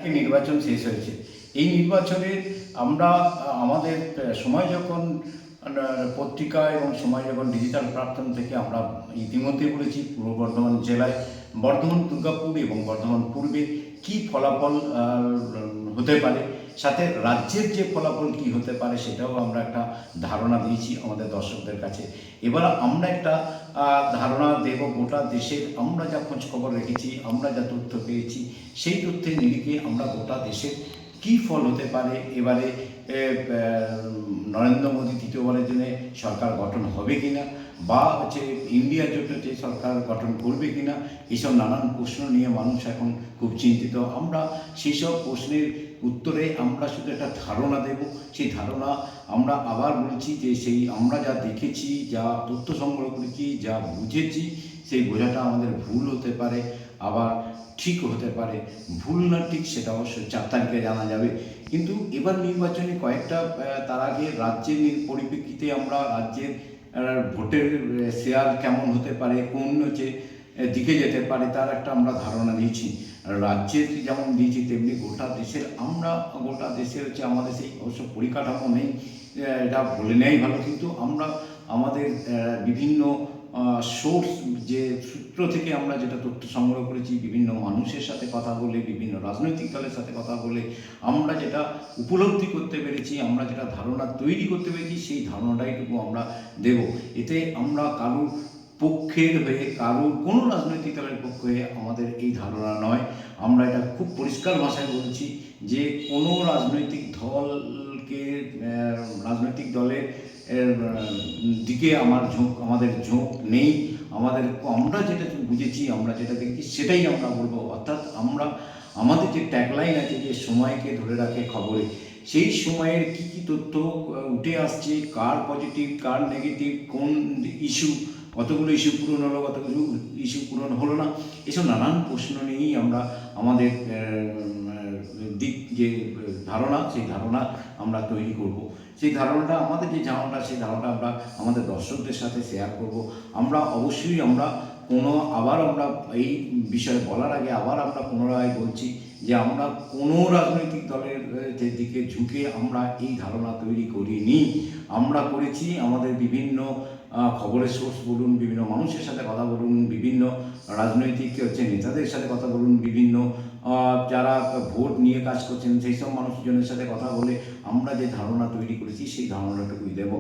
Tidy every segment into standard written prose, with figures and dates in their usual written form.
একটি নির্বাচন শেষ হয়েছে। এই নির্বাচনে আমরা আমাদের সময় যখন পত্রিকা এবং সময় যখন ডিজিটাল প্ল্যাটফর্ম থেকে আমরা ইতিমধ্যে বলেছি পূর্ব বর্ধমান জেলায় বর্ধমান দুর্গাপুর এবং বর্ধমান পূর্বে কী ফলাফল হতে পারে, সাথে রাজ্যের যে ফলাফল কী হতে পারে সেটাও আমরা একটা ধারণা দিয়েছি আমাদের দর্শকদের কাছে। এবার আমরা একটা ধারণা দেব গোটা দেশের আমরা যা খোঁজ খবর রেখেছি, আমরা যা তথ্য পেয়েছি, সেই তথ্যের নিরিখে আমরা গোটা দেশের কী ফল হতে পারে, এবারে নরেন্দ্র মোদী তৃতীয়বারের জন্য সরকার গঠন হবে কিনা, বা হচ্ছে ইন্ডিয়া জোটে যে সরকার গঠন করবে কিনা, এইসব নানান প্রশ্ন নিয়ে মানুষ এখন খুব চিন্তিত। আমরা সেই সব প্রশ্নের উত্তরে আমরা শুধু একটা ধারণা দেব। সেই ধারণা আমরা আবার বলছি যে সেই আমরা যা দেখেছি, যা তথ্য সংগ্রহ করেছি, যা বুঝেছি, সেই বোঝাটা আমাদের ভুল হতে পারে, আবার ঠিক হতে পারে। ভুল না ঠিক সেটা অবশ্যই 4 তারিখে জানা যাবে। কিন্তু এবার নির্বাচনে কয়েকটা তার আগে রাজ্যের পরিপ্রেক্ষিতে আমরা রাজ্যের ভোটের শেয়ার কেমন হতে পারে, কোন হচ্ছে দিকে যেতে পারে, তার একটা আমরা ধারণা দিয়েছি। রাজ্যের যেমন দিয়েছি তেমনি গোটা দেশের আমরা গোটা দেশের হচ্ছে আমাদের সেই অবশ্য পরিকাঠামো নেই, এটা বলে নেওয়াই ভালো। কিন্তু আমরা আমাদের বিভিন্ন সোর্স যে সূত্র থেকে আমরা যেটা তথ্য সংগ্রহ করেছি, বিভিন্ন মানুষের সাথে কথা বলে, বিভিন্ন রাজনৈতিক দলের সাথে কথা বলে আমরা যেটা উপলব্ধি করতে পেরেছি, আমরা যেটা ধারণা তৈরি করতে পেরেছি, সেই ধারণাটাইটুকু আমরা দেব। এতে আমরা কারুর পক্ষের হয়ে, কারুর কোনো রাজনৈতিক দলের পক্ষ হয়ে আমাদের এই ধারণা নয়। আমরা এটা খুব পরিষ্কার ভাষায় বলছি যে কোনো রাজনৈতিক দলের দিকে আমাদের ঝোঁক নেই। আমরা যেটা বুঝেছি, আমরা যেটা দেখছি সেটাই আমরা বলবো। অর্থাৎ আমাদের যে ট্যাগলাইন আছে যে সময়কে ধরে রাখে খবরে, সেই সময়ের কী কী তথ্য উঠে আসছে, কার পজিটিভ কার নেগেটিভ, কোন ইস্যু, কতগুলো ইস্যু পূরণ হলো, কতগুলো ইস্যু পূরণ হলো না, এসব নানান প্রশ্ন নিয়েই আমরা আমাদের যে ধারণা, সেই ধারণা আমরা তৈরি করব। সেই ধারণাটা আমাদের যে ধারণা, সেই ধারণাটা আমরা আমাদের দর্শকদের সাথে শেয়ার করব। আমরা অবশ্যই আমরা এই বিষয়ে বলার আগে আবার আমরা পুনরায় বলছি যে আমরা কোনো রাজনৈতিক দলের দিকে ঝুঁকে আমরা এই ধারণা তৈরি করিনি। আমরা করেছি আমাদের বিভিন্ন খবরের সোর্স বলুন, বিভিন্ন মানুষের সাথে কথা বলুন, বিভিন্ন রাজনৈতিক নেতাদের সাথে কথা বলুন, বিভিন্ন যারা ভোট নিয়ে কাজ করছেন সেই সব মানুষজনের সাথে কথা বলে আমরা যে ধারণা তৈরি করেছি সেই ধারণাটুকুই দেব।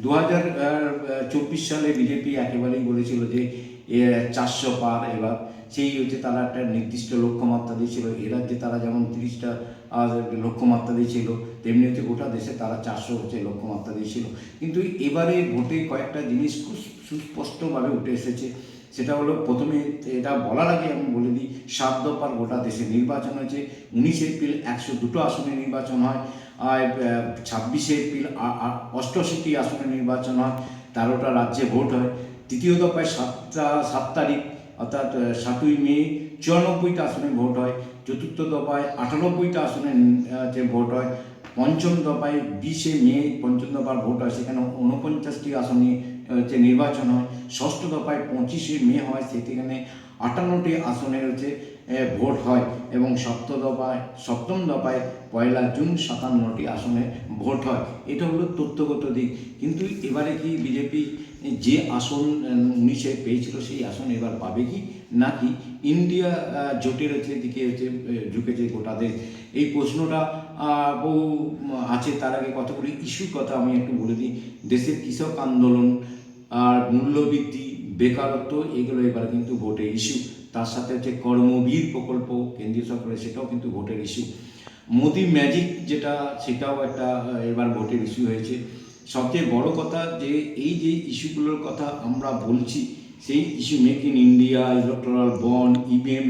2024 সালে বিজেপি একেবারেই বলেছিল যে 400 পার। এবার সেই হচ্ছে তারা একটা নির্দিষ্ট লক্ষ্যমাত্রা দিয়েছিল। এ রাজ্যে তারা যেমন 30টা লক্ষ্যমাত্রা দিয়েছিল, তেমনি হচ্ছে গোটা দেশে তারা 400 হচ্ছে লক্ষ্যমাত্রা দিয়েছিল। কিন্তু এবারে ভোটে কয়েকটা জিনিস খুব সুস্পষ্টভাবে উঠে এসেছে। সেটা হলো, প্রথমে এটা বলার আগে আমি বলে দিই, 7 দফার গোটা দেশে নির্বাচন হয়েছে। 19 এপ্রিল 102টো আসনে নির্বাচন হয়, 26 এপ্রিল 88টি আসনে নির্বাচন হয়, 13টা রাজ্যে ভোট হয়। তৃতীয় দফায় 7 তারিখ অর্থাৎ 7ই মে 94টা আসনে ভোট হয়। চতুর্থ দফায় 98টা আসনে ভোট হয়। পঞ্চম দফায় 20 মে পঞ্চম দফার ভোট হয়, সেখানে 49টি আসনে নির্বাচন হয়। ষষ্ঠ দফায় 25 মে হয়, সেখানে 58টি আসনে ভোট হয়। এবং সপ্তম দফায় 1 জুন 57টি আসনে ভোট হয়। এটা হলো তথ্যগত দিক। কিন্তু এবারে কি বিজেপি যে আসন 19-এ পেয়েছিল সেই আসন এবার পাবে কি, নাকি ইন্ডিয়া জোটের দিকে ঝুঁকেছে গোটা দেশ, এই প্রশ্নটা বহু আছে। তার আগে কতগুলি ইস্যুর কথা আমি একটু বলে দিই। দেশের কৃষক আন্দোলন আর মূল্যবৃদ্ধি, বেকারত্ব, এগুলো এবার কিন্তু ভোটের ইস্যু। তার সাথে কর্মবীর প্রকল্প কেন্দ্রীয় সরকারের, সেটাও কিন্তু ভোটের ইস্যু। মোদি ম্যাজিক যেটা, সেটাও একটা এবার ভোটের ইস্যু হয়েছে। সবচেয়ে বড় কথা যে এই যে ইস্যুগুলোর কথা আমরা বলছি, সেই issue make in India, electoral bond, EVM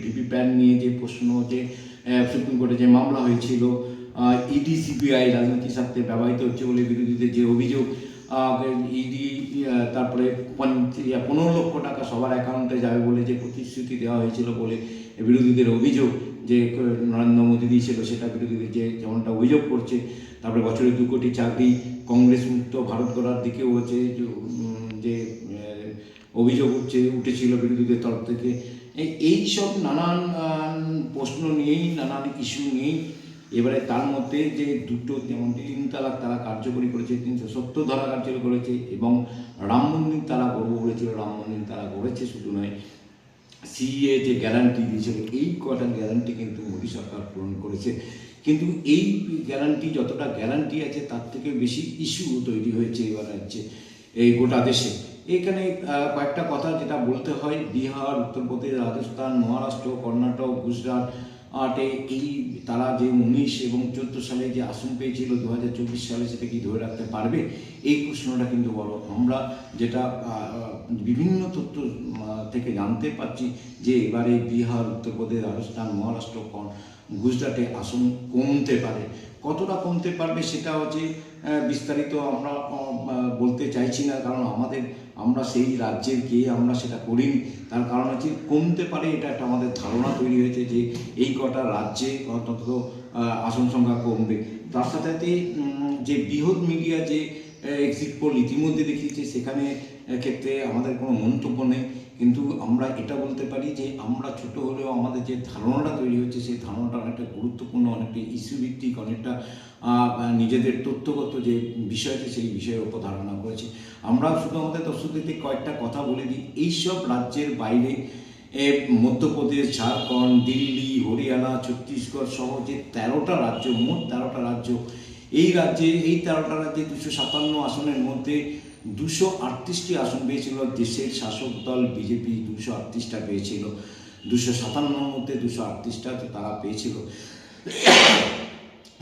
VVPAT নিয়ে যে প্রশ্ন, যে সুপ্রিম কোর্টে যে মামলা হয়েছিল, ইডি সিবিআই রাজনৈতিক স্বার্থে ব্যবহৃত হচ্ছে বলে বিরোধীদের যে অভিযোগ, ইডি তারপরে 15 লক্ষ টাকা সবার অ্যাকাউন্টে যাবে বলে যে প্রতিশ্রুতি দেওয়া হয়েছিল বলে বিরোধীদের অভিযোগ, যে নরেন্দ্র মোদী দিয়েছিল, সেটা বিরোধীদের যেমনটা অভিযোগ করছে। তারপরে বছরে 2 কোটি চাকরি, কংগ্রেস মুক্ত ভারত গড়ার দিকেও যে অভিযোগ উঠেছিল বিরোধীদের তরফ থেকে। এই সব নানান প্রশ্ন নিয়েই, নানান ইস্যু নিয়েই এবারে তার মধ্যে যে দুটো, যেমন 3 তালাক তারা কার্যকরী করেছে, 370 ধারা কার্যকরী করেছে, এবং রাম মন্দির তারা গর্ব করেছিল, রাম মন্দির তারা গড়েছে, শুধু নয় সিএ যে গ্যারান্টি দিয়েছিল, এই কটা গ্যারান্টি কিন্তু মোদী সরকার পূরণ করেছে। কিন্তু এই গ্যারান্টি, যতটা গ্যারান্টি আছে তার থেকে বেশি ইস্যু তৈরি হয়েছে এবার রাজ্যে, এই গোটা দেশে। এখানে কয়েকটা কথা যেটা বলতে হয়, বিহার, উত্তরপ্রদেশ, রাজস্থান, মহারাষ্ট্র, কর্ণাটক, গুজরাট এই তারা যে 19 এবং 14 সালে যে আসন পেয়েছিল, 2024 সালে সেটা কি ধরে রাখতে পারবে, এই প্রশ্নটা কিন্তু বড়। আমরা যেটা বিভিন্ন তথ্য থেকে জানতে পারছি যে এবারে বিহার, উত্তরপ্রদেশ, রাজস্থান, মহারাষ্ট্র, গুজরাটে আসন কমতে পারে। কতটা কমতে পারবে সেটা হচ্ছে বিস্তারিত আমরা বলতে চাইছি না, কারণ আমরা সেই রাজ্যের গিয়ে আমরা সেটা করিনি। তার কারণ হচ্ছে কমতে পারে, এটা একটা আমাদের ধারণা তৈরি হয়েছে যে এই কটা রাজ্যে অন্তত আসন সংখ্যা কমবে। তার সাথে সাথে যে বৃহৎ মিডিয়া যে এক্সিট পোল ইতিমধ্যে দেখিয়েছে, সেখানে ক্ষেত্রে আমাদের কোনো মন্তব্য নেই। কিন্তু আমরা এটা বলতে পারি যে আমরা ছোট হলেও আমাদের যে ধারণাটা তৈরি হচ্ছে, সেই ধারণাটা অনেকটা গুরুত্বপূর্ণ, অনেকটা ইস্যু ভিত্তিক, অনেকটা নিজেদের তথ্যগত যে বিষয় আছে সেই বিষয়ের উপর ধারণা করেছি। আমরা শুধু আমাদের দর্শকদের কয়েকটা কথা বলে দিই। এইসব রাজ্যের বাইরে মধ্যপ্রদেশ, ঝাড়খণ্ড, দিল্লি, হরিয়ানা, ছত্তিশগড় সহ যে 13টা রাজ্য, মোট 13টা রাজ্য, এই 13টা রাজ্যে 257 আসনের মধ্যে 238টি আসন পেয়েছিল দেশের শাসক দল বিজেপি। 238টা পেয়েছিল, 257 মধ্যে 238টা তারা পেয়েছিল।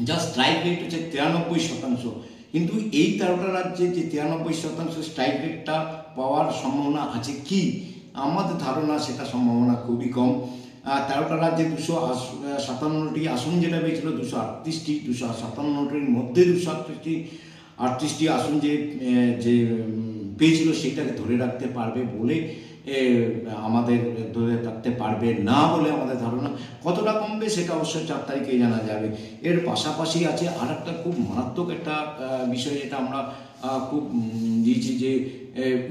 যা স্ট্রাইক রেট হচ্ছে 93%। কিন্তু এই 13টা রাজ্যে যে 93% স্ট্রাইক রেটটা পাওয়ার সম্ভাবনা আছে কি, আমাদের ধারণা সেটা সম্ভাবনা খুবই কম। 13টা রাজ্যে 257টি আসন যেটা পেয়েছিল, 238টি, 257টির মধ্যে 238টি আসন যে পেয়েছিল সেটাকে ধরে রাখতে পারবে বলে আমাদের ধরে রাখতে পারবে না বলে আমাদের ধারণা। কতটা কমবে সেটা অবশ্যই 4 তারিখে জানা যাবে। এর পাশাপাশি আছে আর একটা খুব মারাত্মক একটা বিষয়, যেটা আমরা খুব দিয়েছি, যে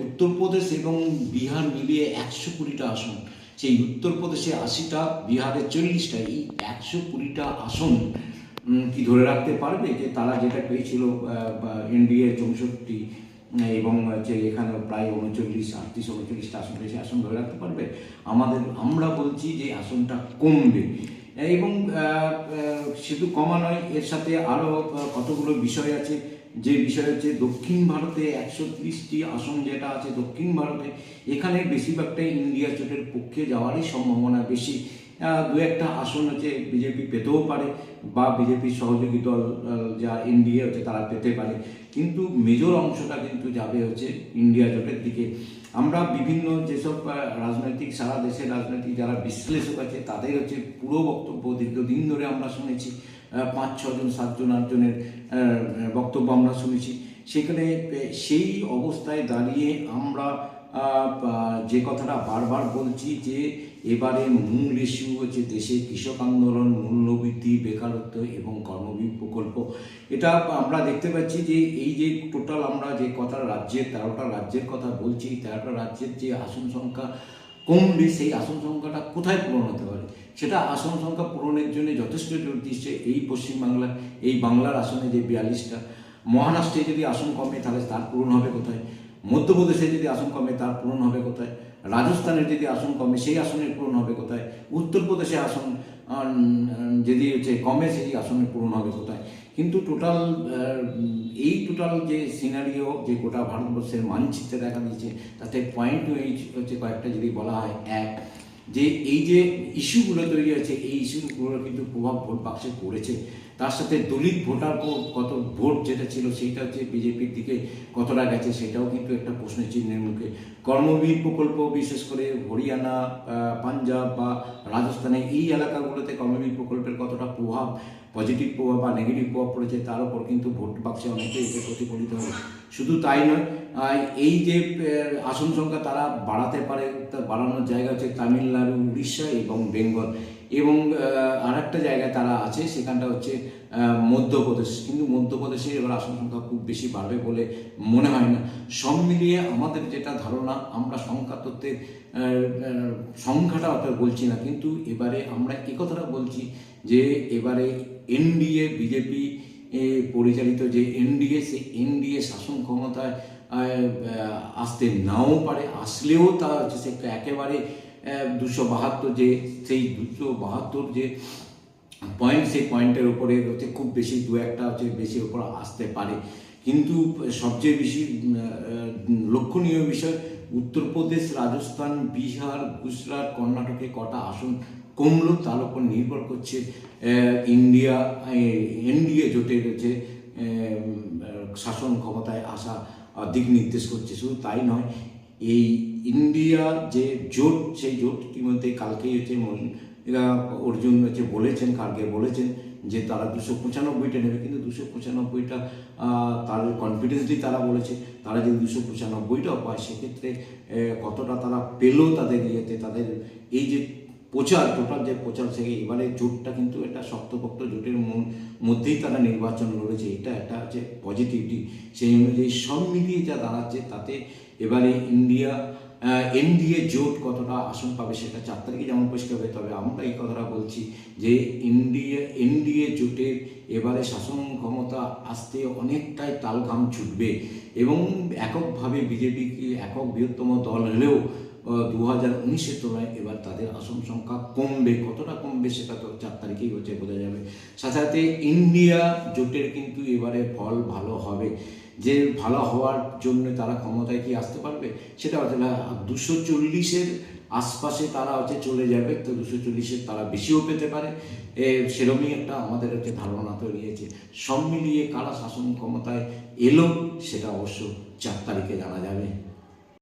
উত্তরপ্রদেশ এবং বিহার মিলিয়ে 120টা আসন, সেই উত্তরপ্রদেশে 80টা, বিহারে 40টা, এই 120টা আসন কি ধরে রাখতে পারবে? যে তারা যেটা পেয়েছিল এনডিএ 64 এবং হচ্ছে এখানে প্রায় 39-38-39টা আসন পেয়েছে, আসন ধরে রাখতে পারবে? আমরা বলছি যে আসনটা কমবে। এবং শুধু কমা নয়, এর সাথে আরও কতগুলো বিষয় আছে। যে বিষয় হচ্ছে দক্ষিণ ভারতে 130টি আসন যেটা আছে দক্ষিণ ভারতে, এখানে বেশিরভাগটাই ইন্ডিয়া জোটের পক্ষে যাওয়ারই সম্ভাবনা বেশি। 2-1টা আসন হচ্ছে বিজেপি পেতেও পারে, বা বিজেপির সহযোগী দল যা এনডিএ হচ্ছে তারা পেতে পারে, কিন্তু মেজর অংশটা কিন্তু যাবে হচ্ছে ইন্ডিয়া জোটের দিকে। আমরা বিভিন্ন যেসব রাজনৈতিক, সারা দেশের রাজনৈতিক যারা বিশ্লেষক আছে তাদের হচ্ছে পুরো বক্তব্য দীর্ঘদিন ধরে আমরা শুনেছি, 5-6 জন 7 জন 8 জনের বক্তব্য আমরা শুনেছি। সেখানে সেই অবস্থায় দাঁড়িয়ে আমরা যে কথাটা বারবার বলছি, যে এবারে মূল ইস্যু হচ্ছে দেশে কৃষক আন্দোলন, মূল্যবৃদ্ধি, বেকারত্ব এবং কর্মবীর প্রকল্প। এটা আমরা দেখতে পাচ্ছি যে এই যে টোটাল আমরা যে কথা রাজ্যের 13টা রাজ্যের কথা বলছি, 13টা রাজ্যের যে আসন সংখ্যা কমবে, সেই আসন সংখ্যাটা কোথায় পূরণ হতে পারে? সেটা আসন সংখ্যা পূরণের জন্য যথেষ্ট জোর দিচ্ছে এই পশ্চিমবাংলা, এই বাংলার আসনে যে 42টা। মহারাষ্ট্রে যদি আসন কমে তাহলে তার পূরণ হবে কোথায়? মধ্যপ্রদেশে যদি আসন কমে তার পূরণ হবে কোথায়? রাজস্থানের যদি আসন কমে সেই আসনের পূরণ হবে কোথায়? উত্তরপ্রদেশে আসন যদি হচ্ছে কমে সেই আসনের পূরণ হবে কোথায়? কিন্তু এই টোটাল যে সিনারিও, যে গোটা ভারতবর্ষের মানচিত্রে দেখা দিয়েছে, তাতে পয়েন্ট হচ্ছে কয়েকটা যদি বলা হয়। এক, যে এই যে ইস্যুগুলো তৈরি হয়েছে, এই ইস্যুগুলোর কিন্তু প্রভাব ভোট বাক্সে পড়েছে। তার সাথে দলিত ভোটার কত ভোট যেটা ছিল সেইটা হচ্ছে বিজেপির দিকে কতটা গেছে, সেটাও কিন্তু একটা প্রশ্নের চিহ্নের মুখে। কর্মবীর প্রকল্প, বিশেষ করে হরিয়ানা, পাঞ্জাব বা রাজস্থানে এই এলাকাগুলোতে কর্মবীর প্রকল্পের কতটা প্রভাব, পজিটিভ প্রভাব বা নেগেটিভ প্রভাব পড়েছে, তার উপর কিন্তু ভোট বাক্সে অনেকটাই এতে প্রতিফলিত হবে। শুধু তাই নয়, এই যে আসন সংখ্যা তারা বাড়াতে পারে, বাড়ানোর জায়গা হচ্ছে তামিলনাড়ু, উড়িষ্যা এবং বেঙ্গল। এবং আর একটা জায়গায় তারা আছে, সেখানটা হচ্ছে মধ্যপ্রদেশ। কিন্তু মধ্যপ্রদেশে এবার আসন সংখ্যা খুব বেশি বাড়বে বলে মনে হয় না। সব মিলিয়ে আমাদের যেটা ধারণা, আমরা সংখ্যা তত্ত্বের সংখ্যাটা অত বলছি না, কিন্তু এবারে আমরা এ কথাটা বলছি যে এবারে এনডিএ, বিজেপি পরিচালিত যে এনডিএ, সেই এনডিএ শাসন ক্ষমতায় আসতে নাও পারে, আসলেও তা হচ্ছে সে একেবারে 272 যে সেই 272 যে পয়েন্ট, সেই পয়েন্টের উপরে হচ্ছে খুব বেশি 2-1টা হচ্ছে বেশির উপর আসতে পারে। কিন্তু সবচেয়ে বেশি লক্ষণীয় বিষয়, উত্তরপ্রদেশ, রাজস্থান, বিহার, গুজরাট, কর্ণাটকে কটা আসন কমলো তার উপর নির্ভর করছে এনডিএ জোটের যে শাসন ক্ষমতায় আসা দিক নির্দেশ করছে। শুধু তাই নয়, এই ইন্ডিয়া যে জোট, সেই জোট ইতিমধ্যে কালকেই হচ্ছে এরা অর্জুন হচ্ছে বলেছেন, খার্গে বলেছেন যে তারা 295টা নেবে, কিন্তু 295টা তার কনফিডেন্সলি তারা বলেছে, তারা যদি 295টাও পায় সেক্ষেত্রে কতটা তারা পেল তাদের ইয়েতে, তাদের এই যে প্রচার, টোটাল যে প্রচার, থেকে এবারে জোটটা কিন্তু একটা শক্তপোক্ত জোটের মধ্যেই তারা নির্বাচন লড়েছে, এটা একটা হচ্ছে পজিটিভিটি। সেই অনুযায়ী সব মিলিয়ে যা দাঁড়াচ্ছে তাতে এবারে এনডিএ জোট কতটা আসন পাবে সেটা 4 তারিখে যেমন পরিষ্কার হবে। তবে আমরা এই কথাটা বলছি যে এনডিএ জোটের এবারে শাসন ক্ষমতা আসতে অনেকটাই তালঘাম ছুটবে, এবং এককভাবে বিজেপি একক বৃহত্তম দল হলেও 2019-এর তুলনায় এবার তাদের আসন সংখ্যা কমবে। কতটা কমবে সেটা তো 4 তারিখেই হচ্ছে বোঝা যাবে। সাথে সাথে ইন্ডিয়া জোটের কিন্তু এবারে ফল ভালো হবে, যে ভালো হওয়ার জন্য তারা ক্ষমতায় কি আসতে পারবে সেটা হচ্ছে 240-এর আশপাশে তারা হচ্ছে চলে যাবে, তো 240-এর তারা বেশিও পেতে পারে, সেরকমই একটা আমাদের হচ্ছে ধারণা তৈরি হয়েছে। সব মিলিয়ে কারা শাসন ক্ষমতায় এলো সেটা অবশ্য 4 তারিখে জানা যাবে।